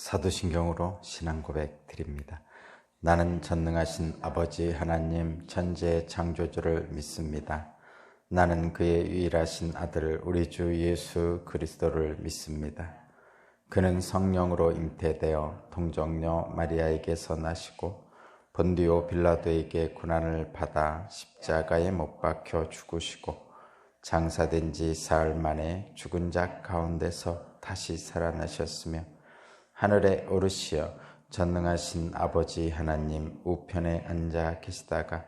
사도신경으로 신앙 고백 드립니다. 나는 전능하신 아버지 하나님 천지의 창조주를 믿습니다. 나는 그의 유일하신 아들 우리 주 예수 그리스도를 믿습니다. 그는 성령으로 잉태되어 동정녀 마리아에게서 나시고 본디오 빌라도에게 고난을 받아 십자가에 못 박혀 죽으시고 장사된 지 사흘 만에 죽은 자 가운데서 다시 살아나셨으며 하늘에 오르시어 전능하신 아버지 하나님 우편에 앉아 계시다가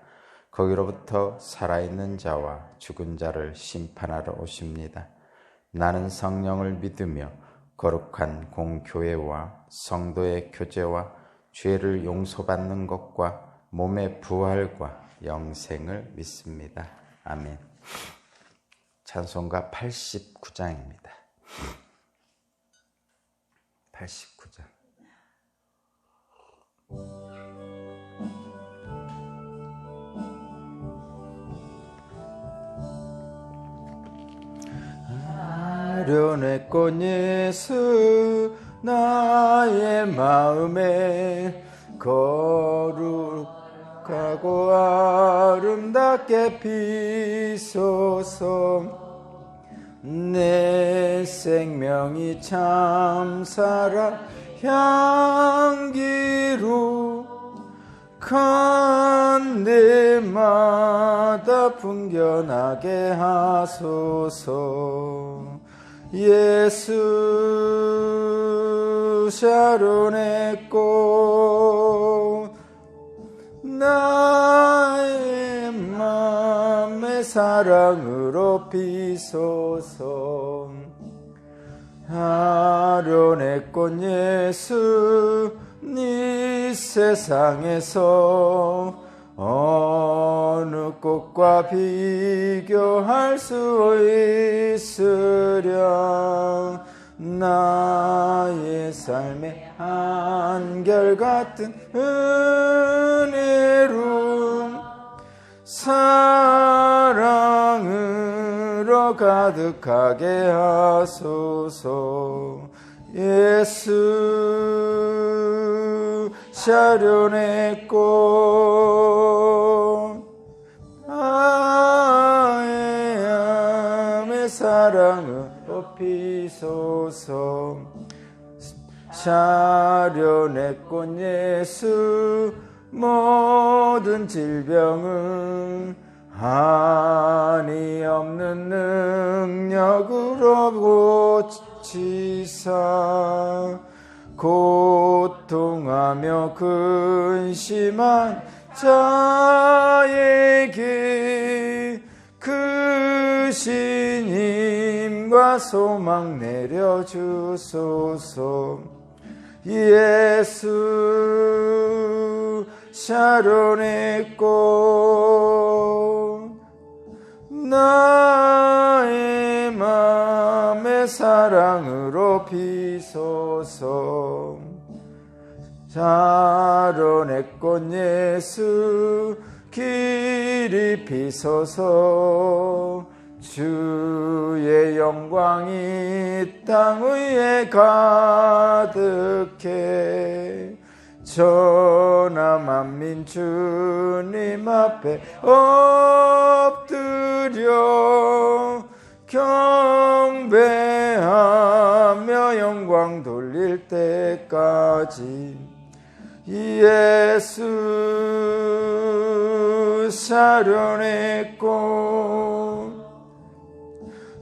거기로부터 살아있는 자와 죽은 자를 심판하러 오십니다. 나는 성령을 믿으며 거룩한 공교회와 성도의 교제와 죄를 용서받는 것과 몸의 부활과 영생을 믿습니다. 아멘. 찬송가 89장입니다. 89장. 아련의 꽃 예수 나의 마음에 거룩하고 아름답게 비소서. 내 생명이 참사랑 향기로 간데마다 풍겨나게 하소서. 예수 샤론의 꽃 나의 맘의 사랑으로 피소서. 아련의 꽃 예수 네 세상에서 어느 꽃과 비교할 수 있으랴. 나의 삶의 한결같은 은혜로 사랑으로 가득하게 하소서. 예수 샤련의 꽃 나의 사랑으로 피소서. 샤련의 꽃 예수 모든 질병은 한이 없는 능력으로 고치사 고통하며 근심한 자에게 그 신임과 소망 내려주소서. 예수 샤론의 꽃 나의 맘의 사랑으로 피소서. 샤론의 꽃 예수 길이 피소서. 주의 영광이 땅 위에 가득해 전하 만민 주님 앞에 엎드려 경배하며 영광 돌릴 때까지. 예수 샤련의 꽃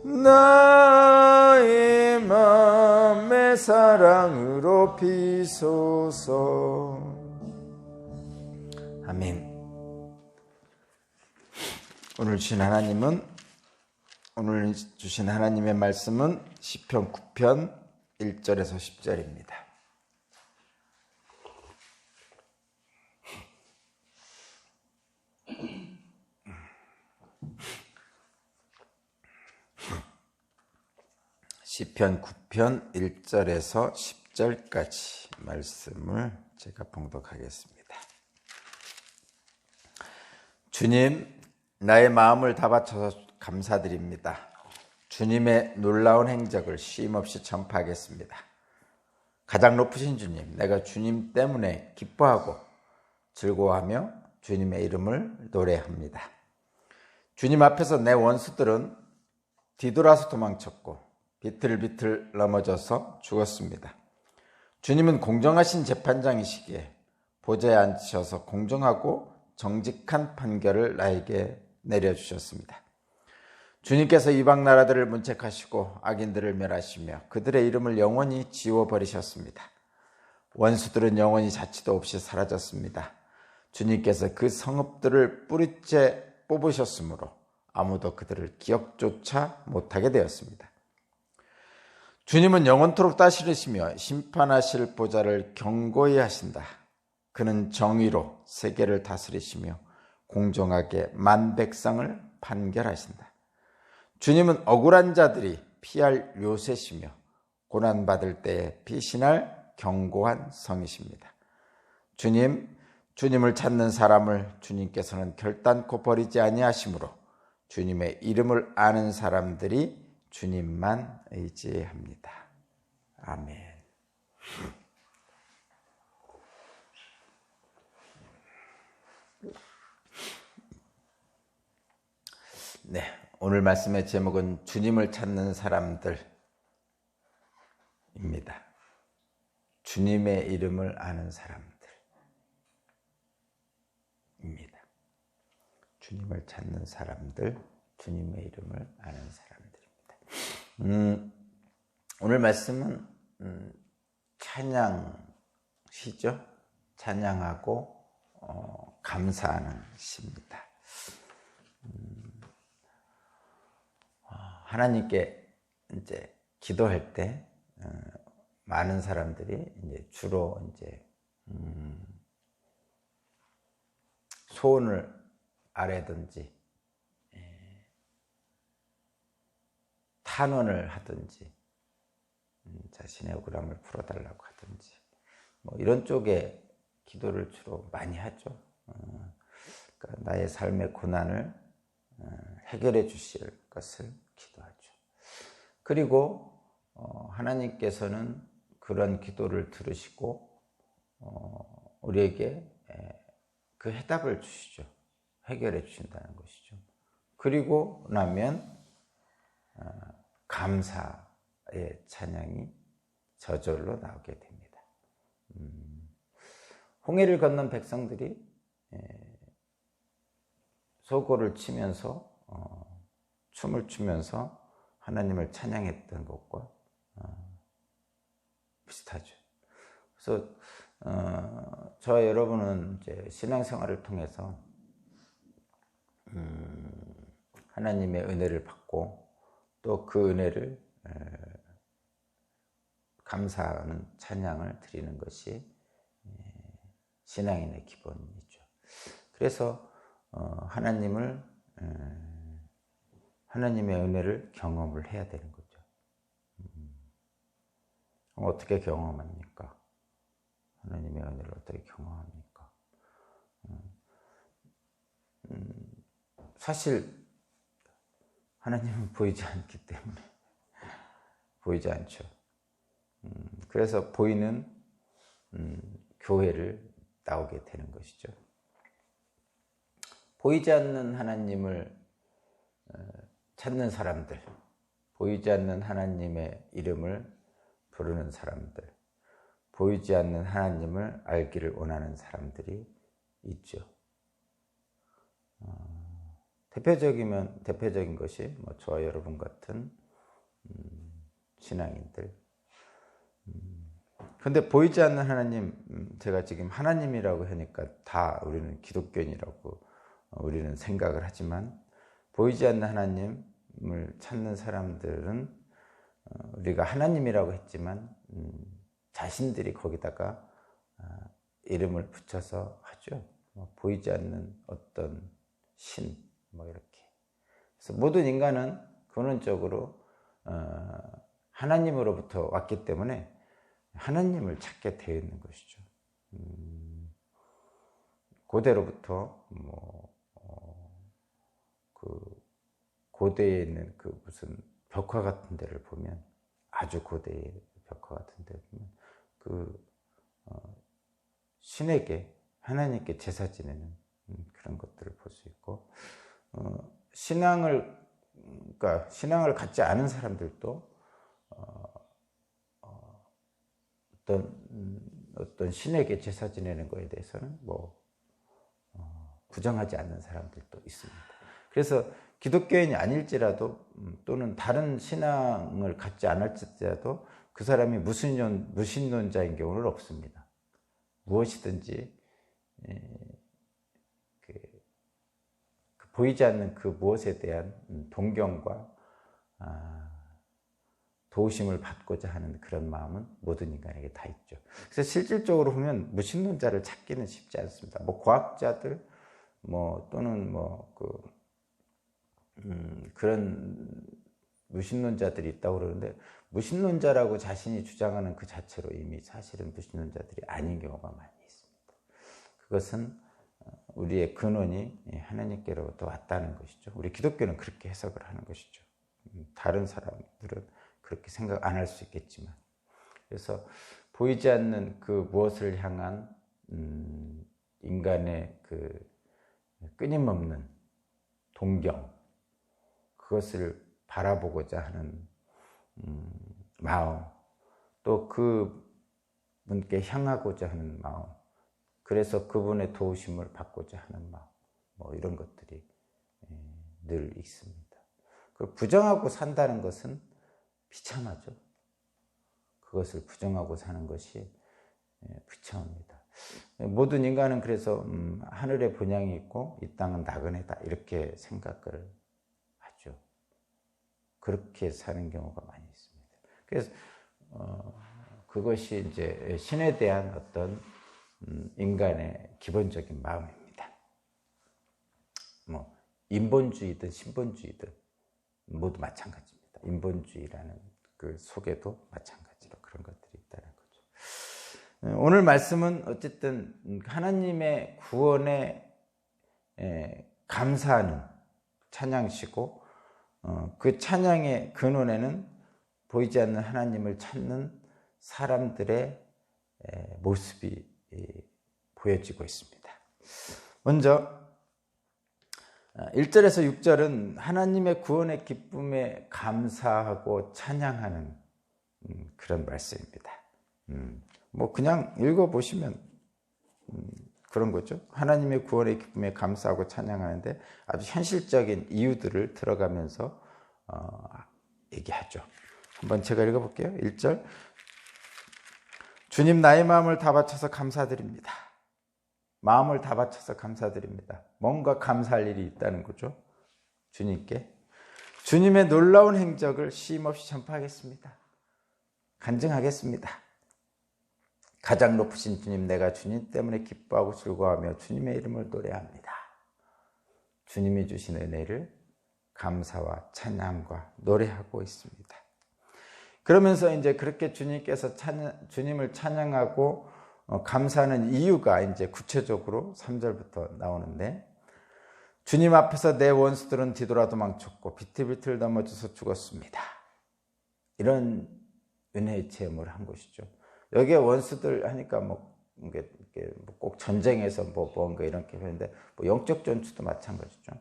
나의 맘의 사랑으로 피소서. 아멘. 오늘 주신 하나님의 말씀은 시편 9편 1절에서 10절입니다. 시편 9편 1절에서 10절까지 말씀을 제가 봉독하겠습니다. 주님, 나의 마음을 다 바쳐서 감사드립니다. 주님의 놀라운 행적을 쉼없이 전파하겠습니다. 가장 높으신 주님, 내가 주님 때문에 기뻐하고 즐거워하며 주님의 이름을 노래합니다. 주님 앞에서 내 원수들은 뒤돌아서 도망쳤고 비틀비틀 넘어져서 죽었습니다. 주님은 공정하신 재판장이시기에 보좌에 앉으셔서 공정하고 정직한 판결을 나에게 내려주셨습니다. 주님께서 이방 나라들을 문책하시고 악인들을 멸하시며 그들의 이름을 영원히 지워버리셨습니다. 원수들은 영원히 자취도 없이 사라졌습니다. 주님께서 그 성읍들을 뿌리째 뽑으셨으므로 아무도 그들을 기억조차 못하게 되었습니다. 주님은 영원토록 다스리시며 심판하실 보좌를 견고히 하신다. 그는 정의로 세계를 다스리시며 공정하게 만 백성을 판결하신다. 주님은 억울한 자들이 피할 요새시며 고난받을 때에 피신할 견고한 성이십니다. 주님을 찾는 사람을 주님께서는 결단코 버리지 아니하시므로 주님의 이름을 아는 사람들이 주님만 의지합니다. 아멘. 네, 오늘 말씀의 제목은 주님을 찾는 사람들입니다. 주님의 이름을 아는 사람들입니다. 주님을 찾는 사람들, 주님의 이름을 아는 사람들입니다. 오늘 말씀은 찬양시죠. 찬양하고 감사하는 시입니다. 하나님께 이제 기도할 때 많은 사람들이 이제 주로 이제 소원을 아뢰든지 탄원을 하든지 자신의 억울함을 풀어달라고 하든지 뭐 이런 쪽에 기도를 주로 많이 하죠. 그러니까 나의 삶의 고난을 해결해 주실 것을 기도하죠. 그리고 하나님께서는 그런 기도를 들으시고 우리에게 그 해답을 주시죠. 해결해 주신다는 것이죠. 그리고 나면 감사의 찬양이 저절로 나오게 됩니다. 홍해를 건넌 백성들이 소고를 치면서 춤을 추면서 하나님을 찬양했던 것과 비슷하죠. 그래서 저와 여러분은 이제 신앙생활을 통해서 하나님의 은혜를 받고 또 그 은혜를 감사하는 찬양을 드리는 것이 신앙인의 기본이죠. 그래서 하나님의 은혜를 경험을 해야 되는 거죠. 어떻게 경험합니까? 하나님의 은혜를 어떻게 경험합니까? 사실 하나님은 보이지 않기 때문에 보이지 않죠. 그래서 보이는 교회를 나오게 되는 것이죠. 보이지 않는 하나님을 찾는 사람들, 보이지 않는 하나님의 이름을 부르는 사람들, 보이지 않는 하나님을 알기를 원하는 사람들이 있죠. 대표적인 것이 뭐 저와 여러분 같은 신앙인들. 근데 보이지 않는 하나님, 제가 지금 하나님이라고 하니까 다 우리는 기독교인이라고 우리는 생각을 하지만 보이지 않는 하나님을 찾는 사람들은 우리가 하나님이라고 했지만 자신들이 거기다가 이름을 붙여서 하죠. 보이지 않는 어떤 신, 뭐 이렇게. 그래서 모든 인간은 근원적으로 하나님으로부터 왔기 때문에 하나님을 찾게 되어 있는 것이죠. 고대로부터 그 고대에 있는 그 무슨 벽화 같은 데를 보면 아주 고대의 벽화 같은 데 보면 신에게 하나님께 제사 지내는 그런 것들을 볼 수 있고, 신앙을 갖지 않은 사람들도 어떤 신에게 제사 지내는 것에 대해서는 부정하지 않는 사람들도 있습니다. 그래서 기독교인이 아닐지라도 또는 다른 신앙을 갖지 않을지라도 그 사람이 무신론자인 경우는 없습니다. 무엇이든지 보이지 않는 그 무엇에 대한 동경과 도우심을 받고자 하는 그런 마음은 모든 인간에게 다 있죠. 그래서 실질적으로 보면 무신론자를 찾기는 쉽지 않습니다. 과학자들 또는 그런 무신론자들이 있다고 그러는데, 무신론자라고 자신이 주장하는 그 자체로 이미 사실은 무신론자들이 아닌 경우가 많이 있습니다. 그것은 우리의 근원이 하나님께로부터 왔다는 것이죠. 우리 기독교는 그렇게 해석을 하는 것이죠. 다른 사람들은 그렇게 생각 안 할 수 있겠지만, 그래서 보이지 않는 그 무엇을 향한 인간의 그 끊임없는 동경, 그것을 바라보고자 하는 마음, 또 그분께 향하고자 하는 마음, 그래서 그분의 도우심을 받고자 하는 마음, 이런 것들이 늘 있습니다. 그걸 부정하고 산다는 것은 비참하죠. 그것을 부정하고 사는 것이 비참합니다. 모든 인간은 그래서 하늘에 본향이 있고 이 땅은 나그네다, 이렇게 생각을 하죠. 그렇게 사는 경우가 많이 있습니다. 그래서 그것이 이제 신에 대한 어떤 인간의 기본적인 마음입니다. 인본주의든 신본주의든 모두 마찬가지입니다. 인본주의라는 그 속에도 마찬가지로 그런 것들이 있다는 거죠. 오늘 말씀은 어쨌든 하나님의 구원에 감사하는 찬양시고, 그 찬양의 근원에는 보이지 않는 하나님을 찾는 사람들의 모습이 보여지고 있습니다. 먼저 1절에서 6절은 하나님의 구원의 기쁨에 감사하고 찬양하는 그런 말씀입니다. 그냥 읽어보시면 그런 거죠. 하나님의 구원의 기쁨에 감사하고 찬양하는데 아주 현실적인 이유들을 들어가면서 얘기하죠. 한번 제가 읽어볼게요. 1절, 주님, 나의 마음을 다 바쳐서 감사드립니다. 마음을 다 바쳐서 감사드립니다. 뭔가 감사할 일이 있다는 거죠. 주님께. 주님의 놀라운 행적을 쉼없이 전파하겠습니다. 간증하겠습니다. 가장 높으신 주님, 내가 주님 때문에 기뻐하고 즐거워하며 주님의 이름을 노래합니다. 주님이 주신 은혜를 감사와 찬양과 노래하고 있습니다. 그러면서 이제 그렇게 주님께서 주님을 찬양하고 감사하는 이유가 이제 구체적으로 3절부터 나오는데, 주님 앞에서 내 원수들은 뒤돌아 도망쳤고 비틀비틀 넘어져서 죽었습니다. 이런 은혜의 체험을 한 것이죠. 여기에 원수들 하니까 꼭 전쟁에서 뭔가 이렇게 하는데, 영적 전투도 마찬가지죠.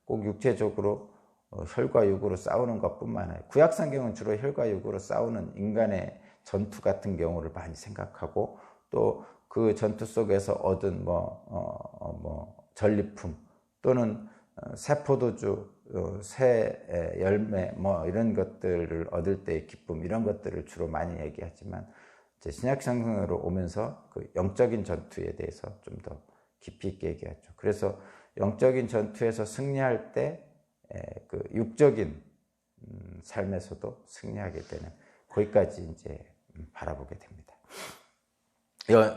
꼭 육체적으로 혈과 육으로 싸우는 것뿐만 아니라, 구약 성경은 주로 혈과 육으로 싸우는 인간의 전투 같은 경우를 많이 생각하고, 또 그 전투 속에서 얻은 전리품 또는 새 포도주, 새 열매 이런 것들을 얻을 때의 기쁨, 이런 것들을 주로 많이 얘기하지만, 이제 신약 성경으로 오면서 그 영적인 전투에 대해서 좀 더 깊이 있게 얘기하죠. 그래서 영적인 전투에서 승리할 때 그 육적인 삶에서도 승리하게 되는, 거기까지 이제 바라보게 됩니다.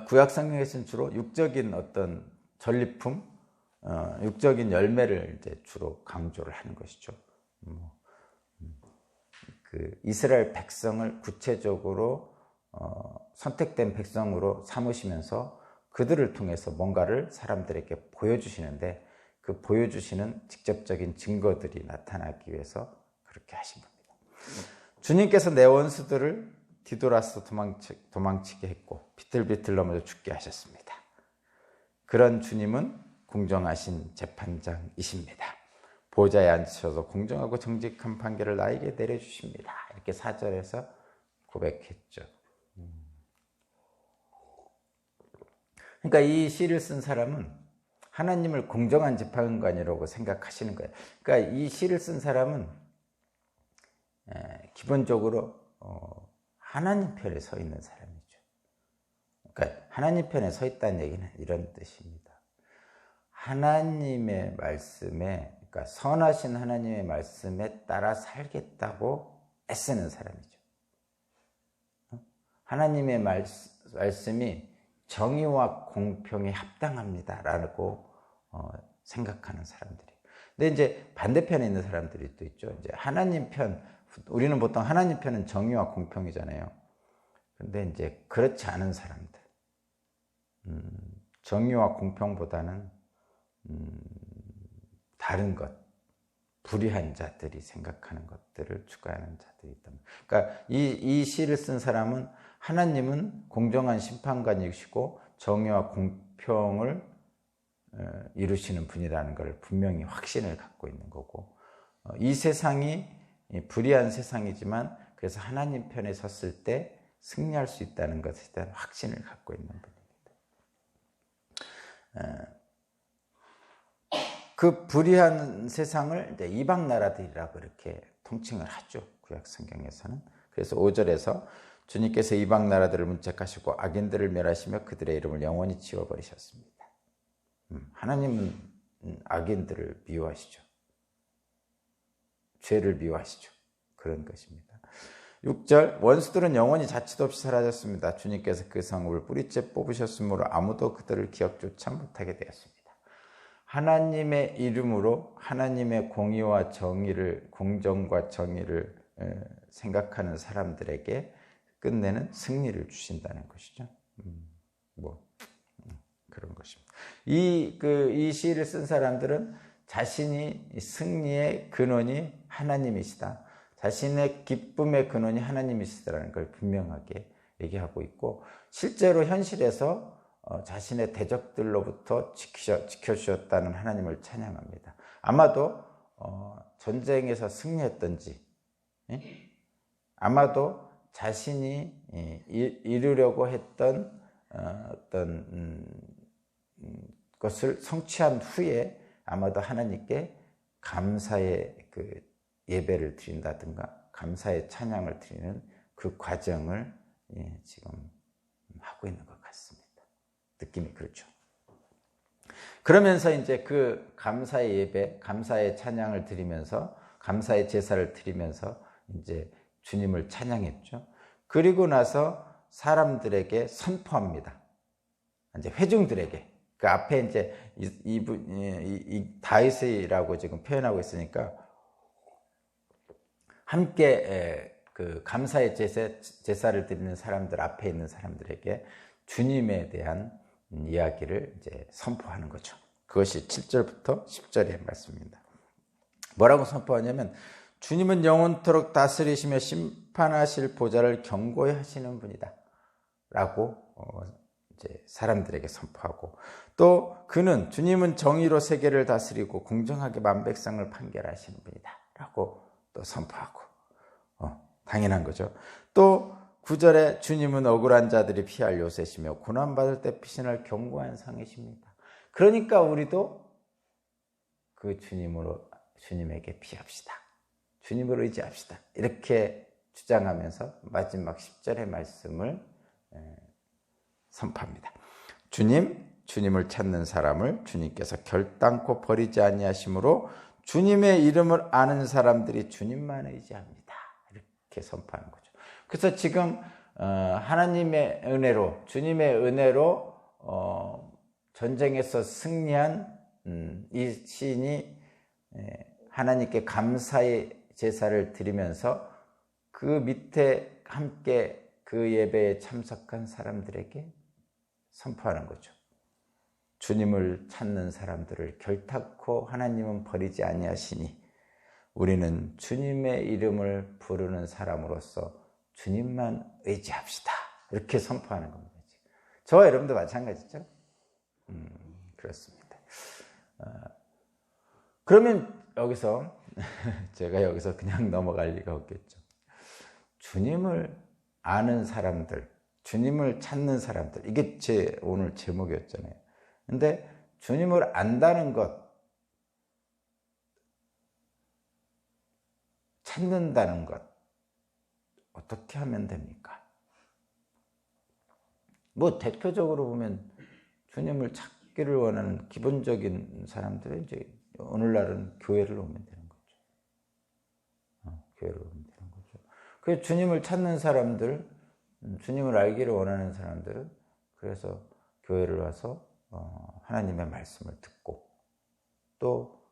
구약 성경에서는 주로 육적인 어떤 전리품, 육적인 열매를 이제 주로 강조를 하는 것이죠. 그 이스라엘 백성을 구체적으로 선택된 백성으로 삼으시면서 그들을 통해서 뭔가를 사람들에게 보여주시는데, 그 보여주시는 직접적인 증거들이 나타나기 위해서 그렇게 하신 겁니다. 주님께서 내 원수들을 뒤돌아서 도망치게 했고 비틀비틀 넘어져 죽게 하셨습니다. 그런 주님은 공정하신 재판장이십니다. 보좌에 앉으셔서 공정하고 정직한 판결을 나에게 내려주십니다. 이렇게 4절에서 고백했죠. 그러니까 이 시를 쓴 사람은 하나님을 공정한 재판관이라고 생각하시는 거예요. 그러니까 이 시를 쓴 사람은 기본적으로 하나님 편에 서 있는 사람이죠. 그러니까 하나님 편에 서 있다는 얘기는 이런 뜻입니다. 하나님의 말씀에, 그러니까 선하신 하나님의 말씀에 따라 살겠다고 애쓰는 사람이죠. 하나님의 말씀이 정의와 공평에 합당합니다라고 생각하는 사람들이. 근데 이제 반대편에 있는 사람들이 또 있죠. 이제 하나님 편, 우리는 보통 하나님 편은 정의와 공평이잖아요. 근데 이제 그렇지 않은 사람들, 정의와 공평보다는 다른 것, 불의한 자들이 생각하는 것들을 추구하는 자들이 있다. 그러니까 이 시를 쓴 사람은 하나님은 공정한 심판관이시고 정의와 공평을 이루시는 분이라는 걸 분명히 확신을 갖고 있는 거고, 이 세상이 불의한 세상이지만 그래서 하나님 편에 섰을 때 승리할 수 있다는 것에 대한 확신을 갖고 있는 분입니다. 그 불의한 세상을 이제 이방 나라들이라고 이렇게 통칭을 하죠. 구약 성경에서는. 그래서 5절에서 주님께서 이방 나라들을 문책하시고 악인들을 멸하시며 그들의 이름을 영원히 지워버리셨습니다. 하나님은 악인들을 미워하시죠. 죄를 미워하시죠. 그런 것입니다. 6절, 원수들은 영원히 자취도 없이 사라졌습니다. 주님께서 그 성읍을 뿌리째 뽑으셨으므로 아무도 그들을 기억조차 못하게 되었습니다. 하나님의 이름으로 하나님의 공의와 정의를, 공정과 정의를 생각하는 사람들에게 끝내는 승리를 주신다는 것이죠. 그런 것입니다. 이 시를 쓴 사람들은 자신이 승리의 근원이 하나님이시다, 자신의 기쁨의 근원이 하나님이시다라는 걸 분명하게 얘기하고 있고, 실제로 현실에서 자신의 대적들로부터 지켜주셨다는 하나님을 찬양합니다. 아마도 전쟁에서 승리했던지, 아마도 자신이 이루려고 했던 어떤 것을 성취한 후에 아마도 하나님께 감사의 그 예배를 드린다든가 감사의 찬양을 드리는 그 과정을 지금 하고 있는 것 같습니다. 느낌이 그렇죠. 그러면서 이제 그 감사의 예배, 감사의 찬양을 드리면서, 감사의 제사를 드리면서 이제 주님을 찬양했죠. 그리고 나서 사람들에게 선포합니다. 이제 회중들에게. 그 앞에 이제 이 다윗이라고 지금 표현하고 있으니까 함께 그 감사의 제사를 드리는 사람들, 앞에 있는 사람들에게 주님에 대한 이야기를 이제 선포하는 거죠. 그것이 7절부터 10절의 말씀입니다. 뭐라고 선포하냐면, 주님은 영원토록 다스리시며 심판하실 보좌를 견고히 하시는 분이다 라고 이제 사람들에게 선포하고, 또 그는, 주님은 정의로 세계를 다스리고 공정하게 만백성을 판결하시는 분이다 라고 또 선포하고, 당연한 거죠. 또 9절에 주님은 억울한 자들이 피할 요새시며 고난받을 때 피신할 견고한 상이십니다. 그러니까 우리도 그 주님에게 피합시다, 주님을 의지합시다, 이렇게 주장하면서 마지막 10절의 말씀을 선포합니다. 주님을 찾는 사람을 주님께서 결단코 버리지 아니하심으로 주님의 이름을 아는 사람들이 주님만 의지합니다, 이렇게 선포하는 거죠. 그래서 지금 하나님의 은혜로, 주님의 은혜로 전쟁에서 승리한 이 시인이 하나님께 감사의 제사를 드리면서 그 밑에 함께 그 예배에 참석한 사람들에게 선포하는 거죠. 주님을 찾는 사람들을 결탄코 하나님은 버리지 아니하시니 우리는 주님의 이름을 부르는 사람으로서 주님만 의지합시다, 이렇게 선포하는 겁니다. 저와 여러분도 마찬가지죠. 그렇습니다. 그러면 여기서 제가 여기서 그냥 넘어갈 리가 없겠죠. 주님을 아는 사람들, 주님을 찾는 사람들, 이게 제 오늘 제목이었잖아요. 근데 주님을 안다는 것, 찾는다는 것, 어떻게 하면 됩니까? 뭐 대표적으로 보면 주님을 찾기를 원하는 기본적인 사람들은 이제 오늘날은 교회를 오면 되는 거죠. 교회를 오면 되는 거죠. 그 주님을 찾는 사람들, 주님을 알기를 원하는 사람들은 그래서 교회를 와서 하나님의 말씀을 듣고 또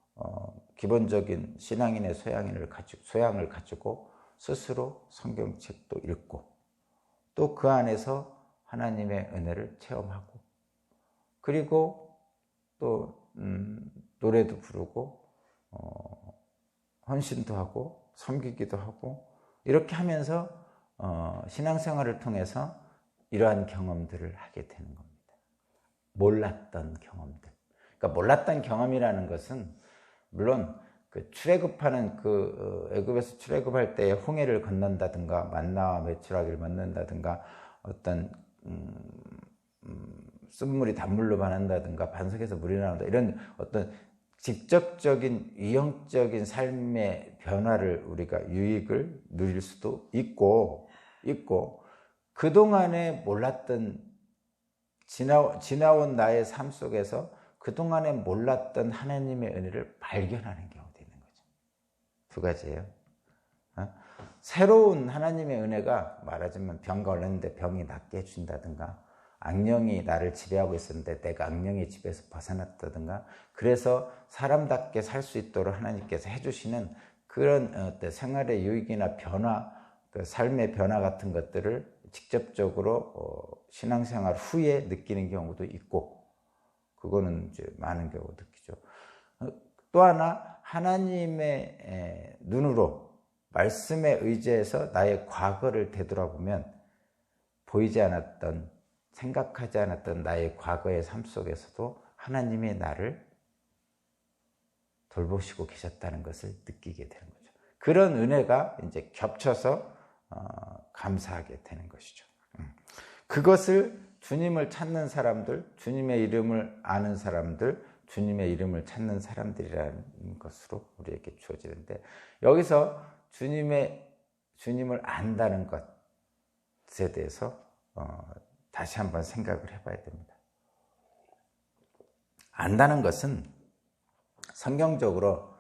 기본적인 신앙인의 소양을 가지고 스스로 성경책도 읽고 또 그 안에서 하나님의 은혜를 체험하고 그리고 또 노래도 부르고 헌신도 하고 섬기기도 하고 이렇게 하면서 신앙생활을 통해서 이러한 경험들을 하게 되는 겁니다. 몰랐던 경험들. 그러니까 몰랐던 경험이라는 것은 물론 그 출애굽하는 애굽에서 출애굽할 때 홍해를 건넌다든가 만나와 메추라기를 만난다든가 어떤 쓴물이 단물로 변한다든가 반석에서 물이 나온다 이런 어떤 직접적인 유형적인 삶의 변화를 우리가 유익을 누릴 수도 있고 그동안에 몰랐던 지나온 나의 삶 속에서 그동안에 몰랐던 하나님의 은혜를 발견하는 경우도 있는 거죠. 두 가지예요. 새로운 하나님의 은혜가 말하자면 병 걸렸는데 병이 낫게 해준다든가 악령이 나를 지배하고 있었는데 내가 악령의 집에서 벗어났다든가 그래서 사람답게 살 수 있도록 하나님께서 해주시는 그런 생활의 유익이나 변화, 그 삶의 변화 같은 것들을 직접적으로 신앙생활 후에 느끼는 경우도 있고 그거는 이제 많은 경우 느끼죠. 또 하나 하나님의 눈으로 말씀에 의지해서 나의 과거를 되돌아보면 보이지 않았던 생각하지 않았던 나의 과거의 삶 속에서도 하나님이 나를 돌보시고 계셨다는 것을 느끼게 되는 거죠. 그런 은혜가 이제 겹쳐서 감사하게 되는 것이죠. 그것을 주님을 찾는 사람들, 주님의 이름을 아는 사람들, 주님의 이름을 찾는 사람들이라는 것으로 우리에게 주어지는데 여기서 주님을 안다는 것에 대해서 다시 한번 생각을 해봐야 됩니다. 안다는 것은 성경적으로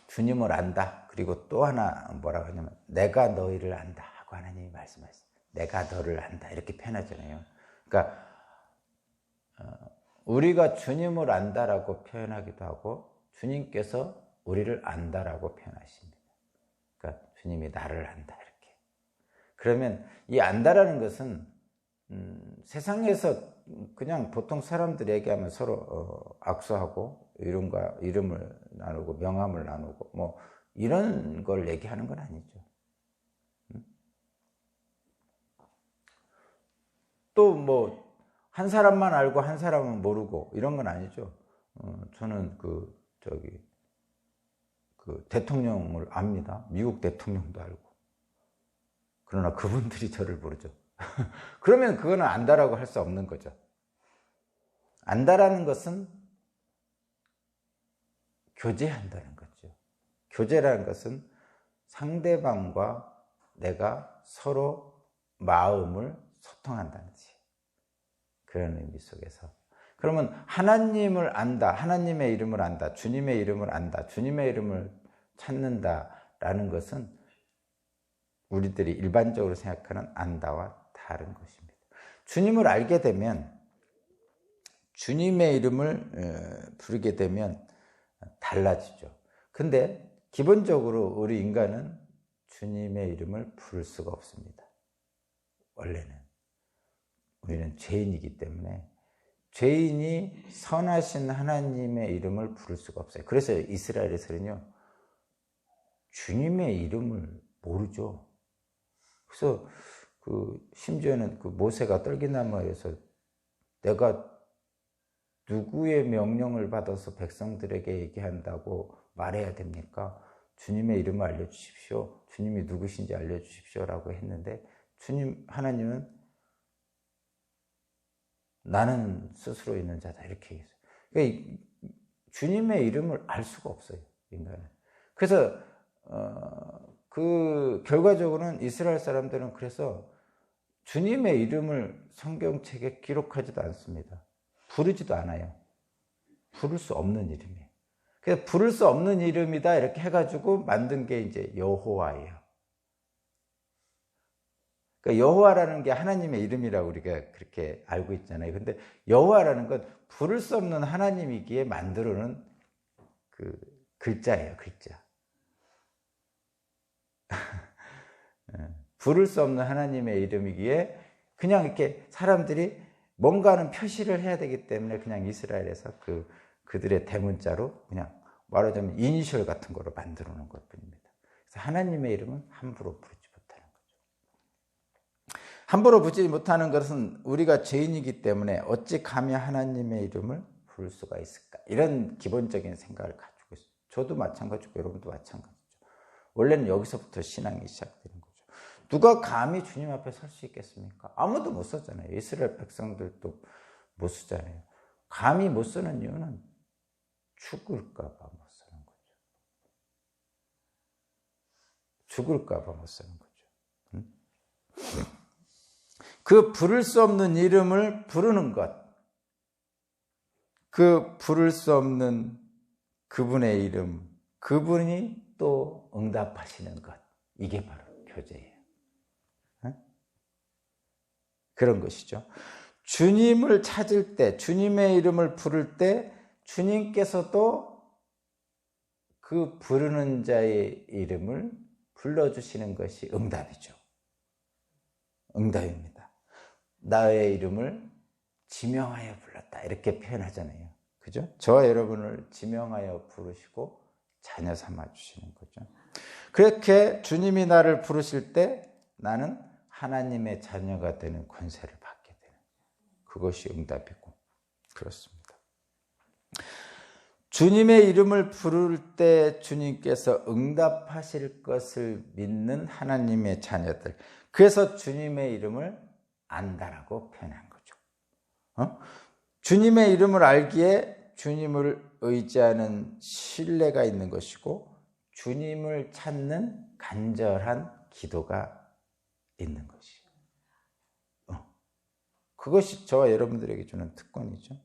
주님을 안다. 그리고 또 하나 뭐라고 하냐면 내가 너희를 안다 하고 하나님이 말씀하셨어요. 내가 너를 안다 이렇게 표현하잖아요. 그러니까 우리가 주님을 안다라고 표현하기도 하고 주님께서 우리를 안다라고 표현하십니다. 그러니까 주님이 나를 안다 이렇게. 그러면 이 안다라는 것은 세상에서 그냥 보통 사람들이 얘기하면 서로 악수하고 이름을 나누고 명함을 나누고 뭐 이런 걸 얘기하는 건 아니죠. 또 뭐 한 사람만 알고 한 사람은 모르고 이런 건 아니죠. 저는 그 대통령을 압니다. 미국 대통령도 알고. 그러나 그분들이 저를 모르죠. 그러면 그거는 안다라고 할 수 없는 거죠. 안다라는 것은 교제한다는 거죠. 교제라는 것은 상대방과 내가 서로 마음을 소통한다는 지 그런 의미 속에서. 그러면 하나님을 안다, 하나님의 이름을 안다, 주님의 이름을 안다, 주님의 이름을 찾는다라는 것은 우리들이 일반적으로 생각하는 안다와 다른 것입니다. 주님을 알게 되면 주님의 이름을 부르게 되면 달라지죠. 근데 기본적으로 우리 인간은 주님의 이름을 부를 수가 없습니다. 원래는 우리는 죄인이기 때문에 죄인이 선하신 하나님의 이름을 부를 수가 없어요. 그래서 이스라엘에서는요 주님의 이름을 모르죠. 그래서 심지어는 모세가 떨기나무에서 내가 누구의 명령을 받아서 백성들에게 얘기한다고 말해야 됩니까? 주님의 이름을 알려주십시오. 주님이 누구신지 알려주십시오라고 했는데 하나님은 나는 스스로 있는 자다 이렇게 얘기했어요. 그러니까 주님의 이름을 알 수가 없어요, 인간은. 그래서 그 결과적으로는 이스라엘 사람들은 그래서 주님의 이름을 성경책에 기록하지도 않습니다. 부르지도 않아요. 부를 수 없는 이름이에요. 그래서 부를 수 없는 이름이다 이렇게 해가지고 만든 게 이제 여호와예요. 그러니까 여호와라는 게 하나님의 이름이라고 우리가 그렇게 알고 있잖아요. 근데 여호와라는 건 부를 수 없는 하나님이기에 만들어 놓은 그 글자예요, 글자. 부를 수 없는 하나님의 이름이기에 그냥 이렇게 사람들이 뭔가는 표시를 해야 되기 때문에 그냥 이스라엘에서 그들의 대문자로 그냥 말하자면 이니셜 같은 거로 만들어 놓은 것 뿐입니다. 그래서 하나님의 이름은 함부로 부르지 못하는 거죠. 함부로 부르지 못하는 것은 우리가 죄인이기 때문에 어찌 감히 하나님의 이름을 부를 수가 있을까? 이런 기본적인 생각을 가지고 있어요. 저도 마찬가지고 여러분도 마찬가지죠. 원래는 여기서부터 신앙이 시작되는 거죠. 누가 감히 주님 앞에 설 수 있겠습니까? 아무도 못 서잖아요. 이스라엘 백성들도 못 쓰잖아요. 감히 못 쓰는 이유는 죽을까 봐 못 쓰는 거죠. 죽을까 봐 못 쓰는 거죠. 그 부를 수 없는 이름을 부르는 것, 그 부를 수 없는 그분의 이름, 그분이 또 응답하시는 것, 이게 바로 교제예요. 그런 것이죠. 주님을 찾을 때, 주님의 이름을 부를 때 주님께서도 그 부르는 자의 이름을 불러주시는 것이 응답이죠. 응답입니다. 나의 이름을 지명하여 불렀다 이렇게 표현하잖아요. 그죠? 저와 여러분을 지명하여 부르시고 자녀 삼아 주시는 거죠. 그렇게 주님이 나를 부르실 때 나는 하나님의 자녀가 되는 권세를 받게 되는 그것이 응답이고 그렇습니다. 주님의 이름을 부를 때 주님께서 응답하실 것을 믿는 하나님의 자녀들, 그래서 주님의 이름을 안다라고 표현한 거죠. 주님의 이름을 알기에 주님을 의지하는 신뢰가 있는 것이고 주님을 찾는 간절한 기도가 있는 것이. 그것이 저와 여러분들에게 주는 특권이죠.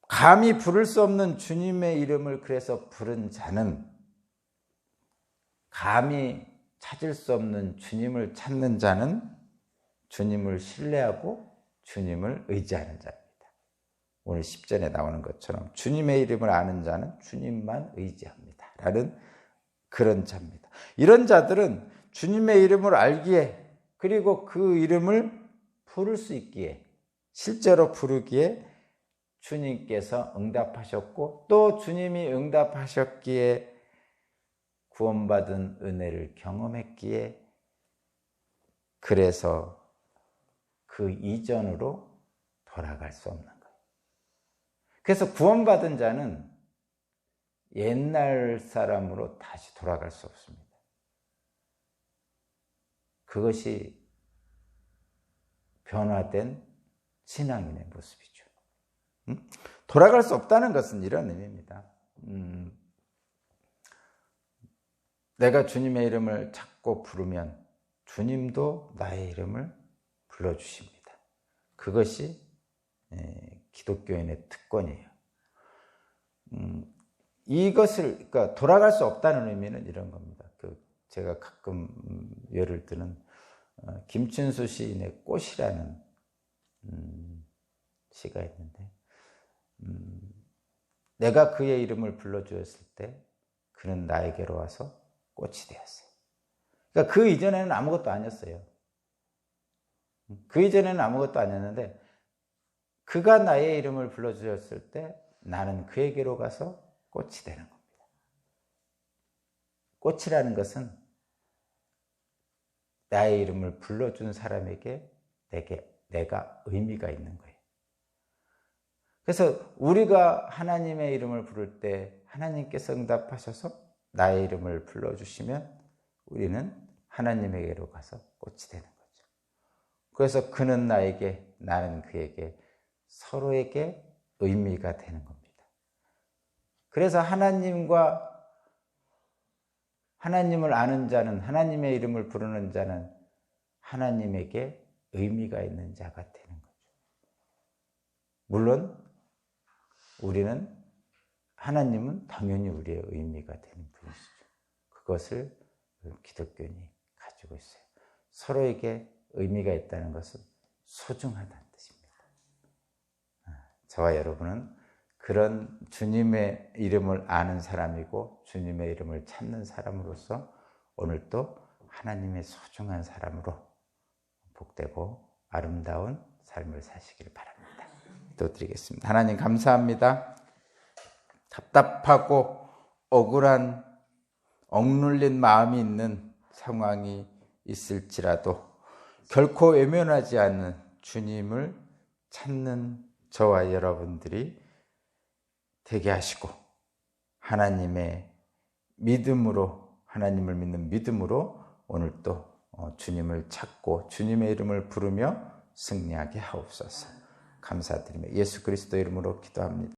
감히 부를 수 없는 주님의 이름을 그래서 부른 자는 감히 찾을 수 없는 주님을 찾는 자는 주님을 신뢰하고 주님을 의지하는 자입니다. 오늘 10절에 나오는 것처럼 주님의 이름을 아는 자는 주님만 의지합니다 라는 그런 자입니다. 이런 자들은 주님의 이름을 알기에 그리고 그 이름을 부를 수 있기에 실제로 부르기에 주님께서 응답하셨고 또 주님이 응답하셨기에 구원받은 은혜를 경험했기에 그래서 그 이전으로 돌아갈 수 없는 거예요. 그래서 구원받은 자는 옛날 사람으로 다시 돌아갈 수 없습니다. 그것이 변화된 신앙인의 모습이죠. 돌아갈 수 없다는 것은 이런 의미입니다. 내가 주님의 이름을 찾고 부르면 주님도 나의 이름을 불러주십니다. 그것이 기독교인의 특권이에요. 이것을, 그러니까 돌아갈 수 없다는 의미는 이런 겁니다. 제가 가끔 예를 드는 김춘수 시인의 꽃이라는 시가 있는데, 내가 그의 이름을 불러주었을 때 그는 나에게로 와서 꽃이 되었어요. 그러니까 그 이전에는 아무것도 아니었어요. 그 이전에는 아무것도 아니었는데 그가 나의 이름을 불러주었을 때 나는 그에게로 가서 꽃이 되는 겁니다. 꽃이라는 것은 나의 이름을 불러준 사람에게 내가 의미가 있는 거예요. 그래서 우리가 하나님의 이름을 부를 때 하나님께서 응답하셔서 나의 이름을 불러주시면 우리는 하나님에게로 가서 꽃이 되는 거죠. 그래서 그는 나에게, 나는 그에게, 서로에게 의미가 되는 겁니다. 그래서 하나님을 아는 자는, 하나님의 이름을 부르는 자는 하나님에게 의미가 있는 자가 되는 거죠. 물론 하나님은 당연히 우리의 의미가 되는 분이시죠. 그것을 기독교인이 가지고 있어요. 서로에게 의미가 있다는 것은 소중하다는 뜻입니다. 저와 여러분은 그런 주님의 이름을 아는 사람이고 주님의 이름을 찾는 사람으로서 오늘도 하나님의 소중한 사람으로 복되고 아름다운 삶을 사시길 바랍니다. 기도드리겠습니다. 하나님 감사합니다. 답답하고 억울한 억눌린 마음이 있는 상황이 있을지라도 결코 외면하지 않는 주님을 찾는 저와 여러분들이 되게 하시고 하나님의 믿음으로, 하나님을 믿는 믿음으로 오늘도 주님을 찾고 주님의 이름을 부르며 승리하게 하옵소서. 감사드리며 예수 그리스도 이름으로 기도합니다.